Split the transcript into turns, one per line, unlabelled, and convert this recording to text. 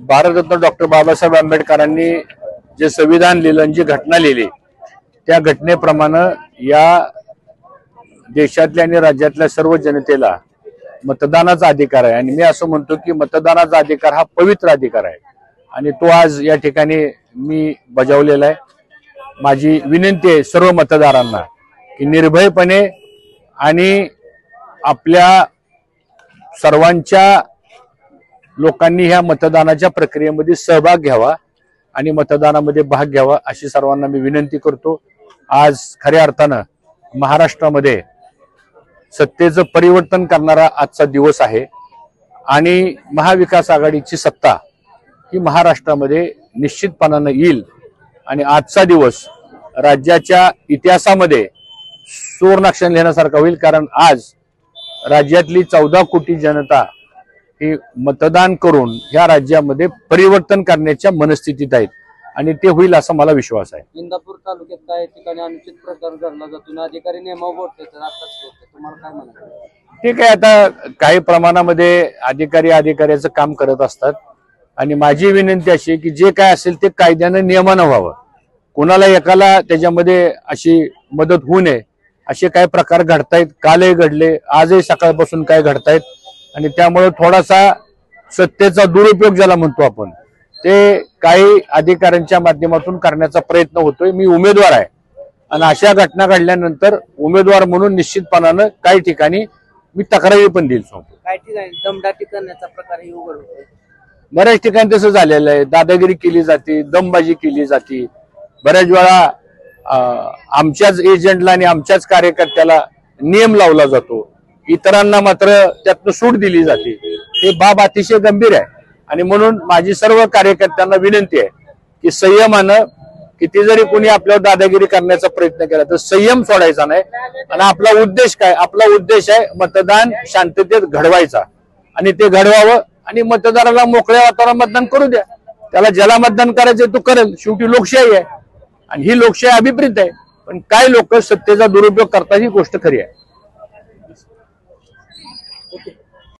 Bharat Ratna doctor Babasaheb आंबेडकरांनी जे संविधान लिहिलं, जी घटना लिहिली, त्या घटनेप्रमाणे या देशातल्या आणि राज्यातल्या सर्व जनतेला मतदानाचा अधिकार आहे। आणि मी असं म्हणतो की मतदानाचा अधिकार हा पवित्र अधिकार आहे आणि तो आज या ठिकाणी मी बजावलेला आहे। माझी विनंती आहे सर्व मतदारांना की निर्भयपणे आणि आपल्या सर्वांच्या लोकांनी ह्या मतदानाच्या प्रक्रियेमध्ये सहभाग घ्यावा आणि मतदानामध्ये भाग घ्यावा अशी सर्वांना मी विनंती करतो। आज खऱ्या अर्थानं महाराष्ट्रामध्ये सत्तेचं परिवर्तन करणारा आजचा दिवस आहे आणि महाविकास आघाडीची सत्ता ही महाराष्ट्रामध्ये निश्चितपणाने येईल आणि आजचा दिवस राज्याच्या इतिहासामध्ये सुवर्णाक्षर लिहिण्यासारखा होईल। कारण आज राज्यातली 14 कोटी जनता ही मतदान करून ह्या राज्यामध्ये परिवर्तन करण्याच्या मनस्थितीत आहेत आणि ते होईल असा मला विश्वास आहे।
इंदापूर तालुक्यात काही ठिकाणी अनुचित प्रकार घडला जातो, अधिकारी नियमावर बोलतात, तुम्हाला काय म्हणायचं?
ठीक आहे, आता काही प्रमाणामध्ये अधिकाऱ्याचं काम करत असतात आणि माझी विनंती अशी आहे की जे काय असेल ते कायद्यानं नियमानं व्हावं। कोणाला एकाला त्याच्यामध्ये अशी मदत होऊ नये असे काही प्रकार घडतायत, कालही घडले, आजही सकाळपासून काय घडतायत आणि त्यामुळे थोडासा सत्तेचा दुरुपयोग ज्याला म्हणतो आपण ते काही अधिकाऱ्यांच्या माध्यमातून करण्याचा प्रयत्न होतोय। मी उमेदवार आहे आणि अशा घटना घडल्यानंतर उमेदवार म्हणून निश्चितपणानं काही ठिकाणी मी तक्रारी पण देईल।
काही ठिकाणी दमदाटी करण्याचा प्रकार उघड होतोय,
बऱ्याच ठिकाणी तसं झालेलं आहे। दादागिरी केली जाते, दमबाजी केली जाते। बऱ्याच वेळा आमच्याच एजंटला आणि आमच्याच कार्यकर्त्याला नियम लावला जातो, इतरांना मात्र त्यातनं सूट दिली जाते। हे बाब अतिशय गंभीर आहे आणि म्हणून माझी सर्व कार्यकर्त्यांना विनंती आहे की संयमानं, किती जरी कोणी आपल्यावर दादागिरी करण्याचा प्रयत्न केला तर संयम सोडायचा नाही आणि आपला उद्देश काय, आपला उद्देश आहे मतदान शांततेत घडवायचा आणि ते घडवावं आणि मतदाराला मोकळ्या वातावरणात मतदान करू द्या। त्याला ज्याला मतदान करायचं तो करेल, शेवटी लोकशाही आहे आणि ही लोकशाही अभिप्रेत आहे। पण काय लोक सत्तेचा दुरुपयोग करतात ही गोष्ट खरी आहे।